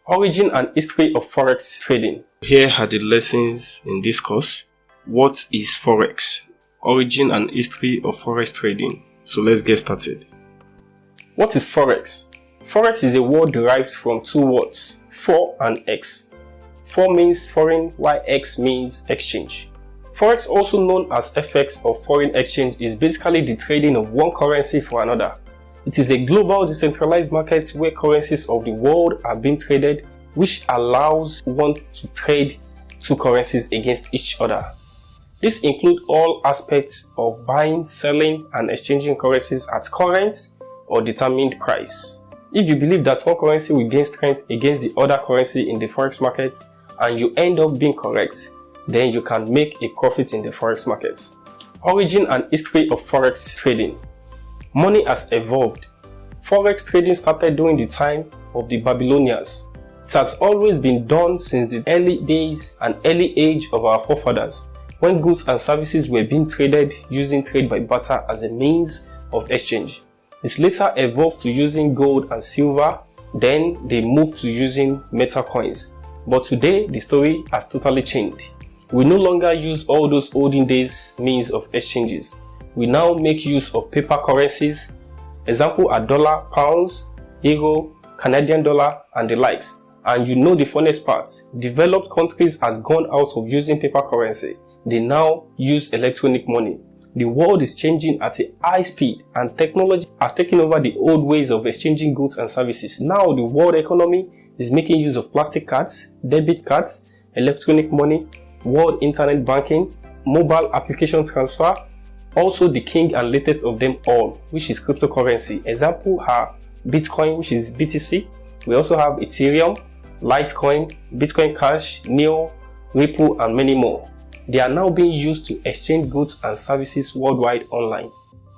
Origin and history of Forex trading. Here are the lessons in this course. What is Forex? Origin and history of Forex trading. So let's get started. What is Forex? Forex is a word derived from two words, for and ex. For means foreign, while ex means exchange. Forex, also known as FX or foreign exchange, is basically the trading of one currency for another. It is a global decentralized market where currencies of the world are being traded, which allows one to trade two currencies against each other. This includes all aspects of buying, selling, and exchanging currencies at current or determined price. If you believe that one currency will gain strength against the other currency in the Forex market and you end up being correct, then you can make a profit in the Forex market. Origin and history of Forex trading. Money has evolved. Forex trading started during the time of the Babylonians. It has always been done since the early days and early age of our forefathers, when goods and services were being traded using trade by barter as a means of exchange. It later evolved to using gold and silver, then they moved to using metal coins. But today, the story has totally changed. We no longer use all those olden days means of exchanges. We now make use of paper currencies. Example are dollar, pounds, euro, Canadian dollar, and the likes. And you know the funniest part, developed countries has gone out of using paper currency. They now use electronic money. The world is changing at a high speed and technology has taken over the old ways of exchanging goods and services. Now the world economy is making use of plastic cards, debit cards, electronic money, world internet banking, mobile application transfer. Also the king and latest of them all, which is cryptocurrency. Example are Bitcoin, which is BTC. We also have Ethereum, Litecoin, Bitcoin Cash, Neo, Ripple, and many more. They are now being used to exchange goods and services worldwide online.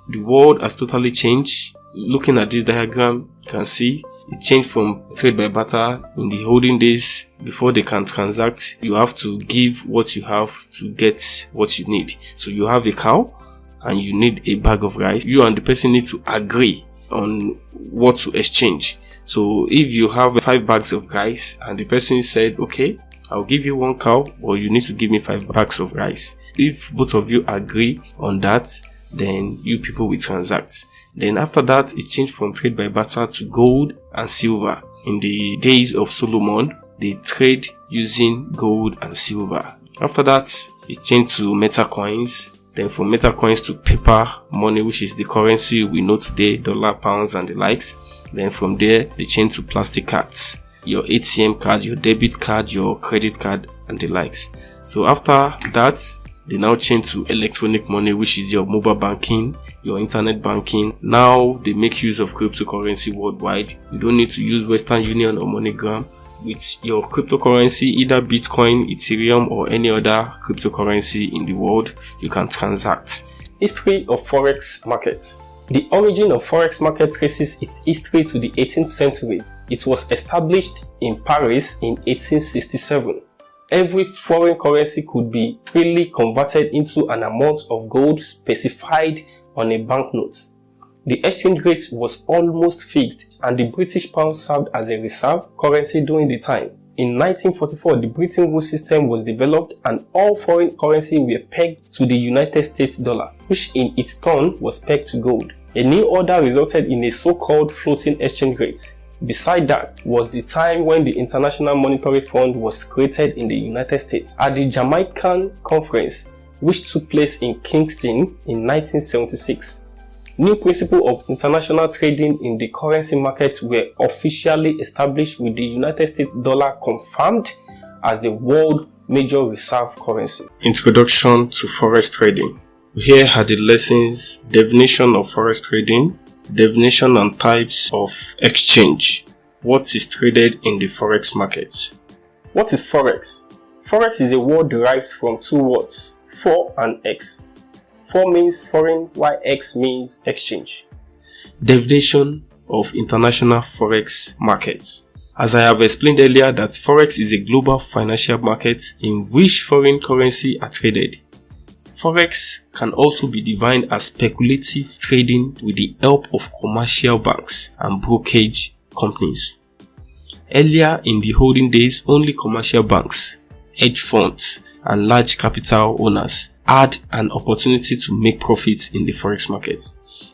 The world has totally changed. Looking at this diagram, you can see it changed from trade by barter. In the olden days, before they can transact, you have to give what you have to get what you need. So you have a cow and you need a bag of rice. You and the person need to agree on what to exchange. So if you have 5 bags of rice and the person said, okay, I'll give you 1 cow, but you need to give me 5 bags of rice. If both of you agree on that, then you people will transact. Then after that, it changed from trade by barter to gold and silver. In the days of Solomon, they trade using gold and silver. After that, it changed to metal coins. Then from metal coins to paper money, which is the currency we know today, dollar, pounds, and the likes. Then from there, they changed to plastic cards. Your ATM card, your debit card, your credit card, and the likes. So after that, they now change to electronic money, which is your mobile banking, your internet banking. Now they make use of cryptocurrency worldwide. You don't need to use Western Union or MoneyGram. With your cryptocurrency, either Bitcoin, Ethereum, or any other cryptocurrency in the world, you can transact. History of Forex market. The origin of Forex market traces its history to the 18th century. It was established in Paris in 1867. Every foreign currency could be freely converted into an amount of gold specified on a banknote. The exchange rate was almost fixed and the British pound served as a reserve currency during the time. In 1944, the Bretton Woods system was developed and all foreign currency were pegged to the United States dollar, which in its turn was pegged to gold. A new order resulted in a so-called floating exchange rate. Beside that was the time when the International Monetary Fund was created in the United States. At the Jamaican Conference, which took place in Kingston in 1976, new principles of international trading in the currency market were officially established, with the United States dollar confirmed as the world major reserve currency. Introduction to Forex trading. Here are the lessons: definition of Forex trading, definition and types of exchange, what is traded in the Forex market. What is Forex? Forex is a word derived from two words, for and ex. For means foreign, while ex means exchange. Definition of international Forex markets. As I have explained earlier, that Forex is a global financial market in which foreign currency are traded. Forex can also be defined as speculative trading with the help of commercial banks and brokerage companies. Earlier in the olden days, only commercial banks, hedge funds, and large capital owners had an opportunity to make profits in the forex market.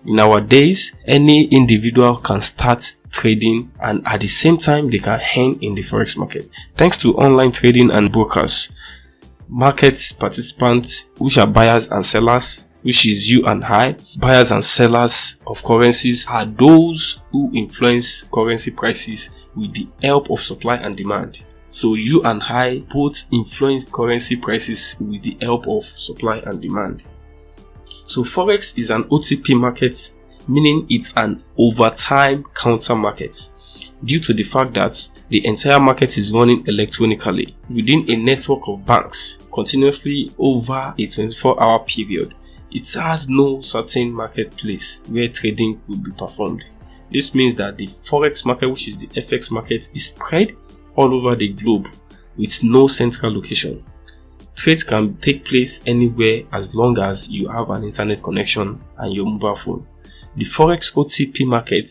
Nowadays, any individual can start trading, and at the same time they can earn in the forex market thanks to online trading and brokers. Market participants, which are buyers and sellers, which is you and I. Buyers and sellers of currencies are those who influence currency prices with the help of supply and demand. So you and I both influence currency prices with the help of supply and demand. So forex is an OTP market, meaning it's an overtime counter market, due to the fact that the entire market is running electronically within a network of banks continuously over a 24-hour period. It has no certain marketplace where trading could be performed. This means that the forex market, which is the FX market, is spread all over the globe with no central location. Trades can take place anywhere as long as you have an internet connection and your mobile phone. The forex OTP market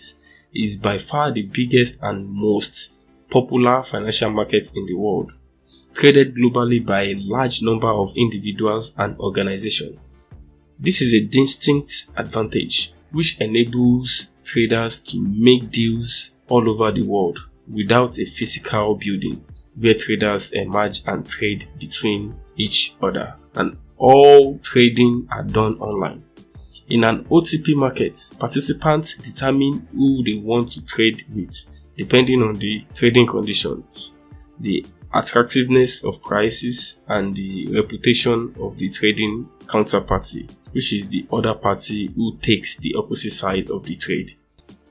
is by far the biggest and most popular financial market in the world, traded globally by a large number of individuals and organizations. This is a distinct advantage which enables traders to make deals all over the world without a physical building where traders emerge and trade between each other, and all trading are done online. In an OTP market, participants determine who they want to trade with depending on the trading conditions, the attractiveness of prices, and the reputation of the trading counterparty, which is the other party who takes the opposite side of the trade.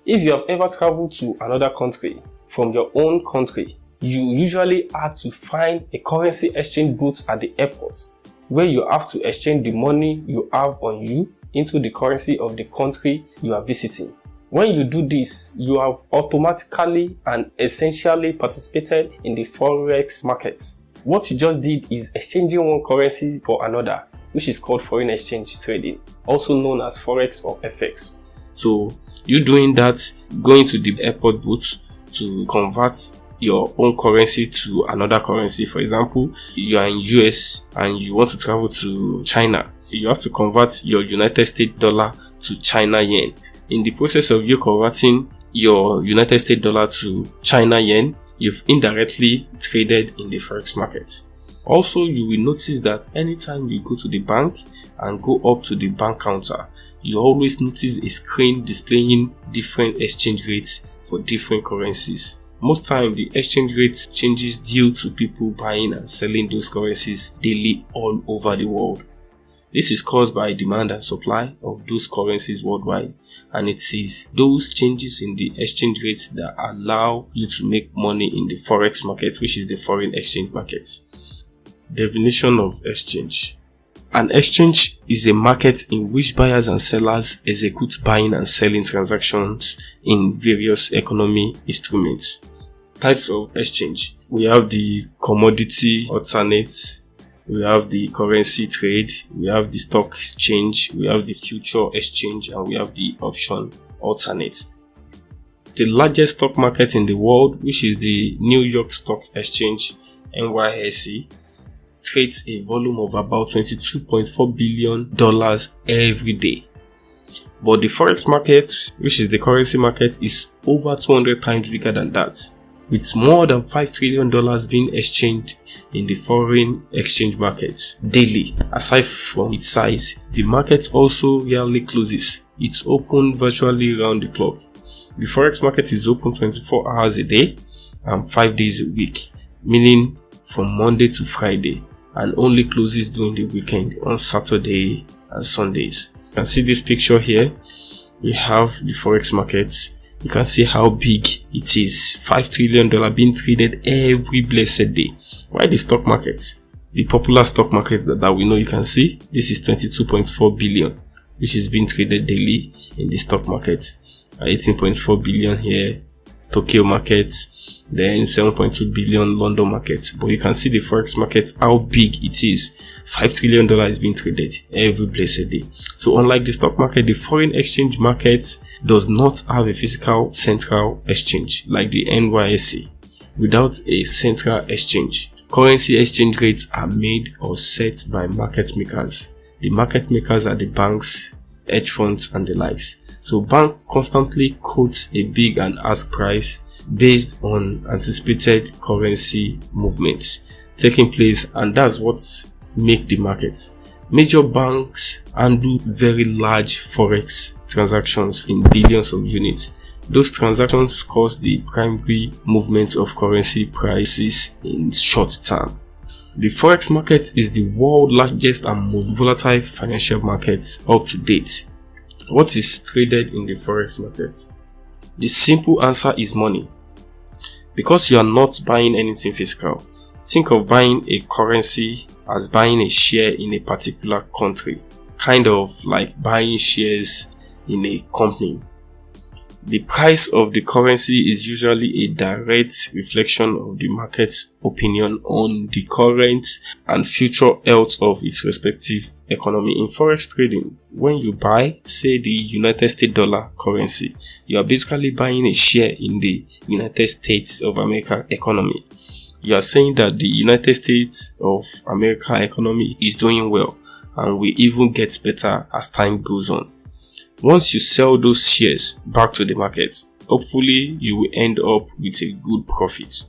If you have ever traveled to another country from your own country, you usually have to find a currency exchange booth at the airport, where you have to exchange the money you have on you into the currency of the country you are visiting. When you do this, you have automatically and essentially participated in the forex market. What you just did is exchanging one currency for another, which is called foreign exchange trading, also known as forex or FX. So you doing that, going to the airport booth to convert your own currency to another currency. For example, you are in US and you want to travel to China. You have to convert your United States dollar to China yen. In the process of you converting your United States dollar to China yen, you've indirectly traded in the forex market. Also, you will notice that anytime you go to the bank and go up to the bank counter, you always notice a screen displaying different exchange rates for different currencies. Most time the exchange rate changes due to people buying and selling those currencies daily all over the world. This is caused by demand and supply of those currencies worldwide, and it is those changes in the exchange rates that allow you to make money in the forex market, which is the foreign exchange market. Definition of exchange. An exchange is a market in which buyers and sellers execute buying and selling transactions in various economic instruments. Types of exchange. We have the commodity alternate, we have the currency trade, we have the stock exchange, we have the future exchange, and we have the option alternate. The largest stock market in the world, which is the New York Stock Exchange, NYSE, trades a volume of about $22.4 billion every day. But the forex market, which is the currency market, is over 200 times bigger than that, with more than $5 trillion being exchanged in the foreign exchange market daily. Aside from its size, the market also rarely closes. It's open virtually round the clock. The forex market is open 24 hours a day and 5 days a week, meaning from Monday to Friday, and only closes during the weekend on Saturday and Sundays. You can see this picture here. We have the forex market. You can see how big it is. $5 trillion being traded every blessed day. Why the stock market? The popular stock market that we know, you can see this is 22.4 billion, which is being traded daily in the stock market. 18.4 billion here, Tokyo market, then 7.2 billion London market. But you can see the forex market, how big it is. $5 trillion is being traded every blessed day. So unlike the stock market, the foreign exchange market does not have a physical central exchange like the NYSE. without a central exchange. Currency exchange rates are made or set by market makers. The market makers are the banks, hedge funds, and the likes. So bank constantly quotes a bid and ask price based on anticipated currency movements taking place, and that's what make the market. Major banks handle very large forex transactions in billions of units. Those transactions cause the primary movement of currency prices in short term. The forex market is the world's largest and most volatile financial market up to date. What is traded in the forex market? The simple answer is money. Because you are not buying anything physical, think of buying a currency as buying a share in a particular country, kind of like buying shares in a company. The price of the currency is usually a direct reflection of the market's opinion on the current and future health of its respective economy. In forex trading, when you buy, say, the United States dollar currency, you are basically buying a share in the United States of America economy. You are saying that the United States of America economy is doing well and will even get better as time goes on. Once you sell those shares back to the market, hopefully you will end up with a good profit.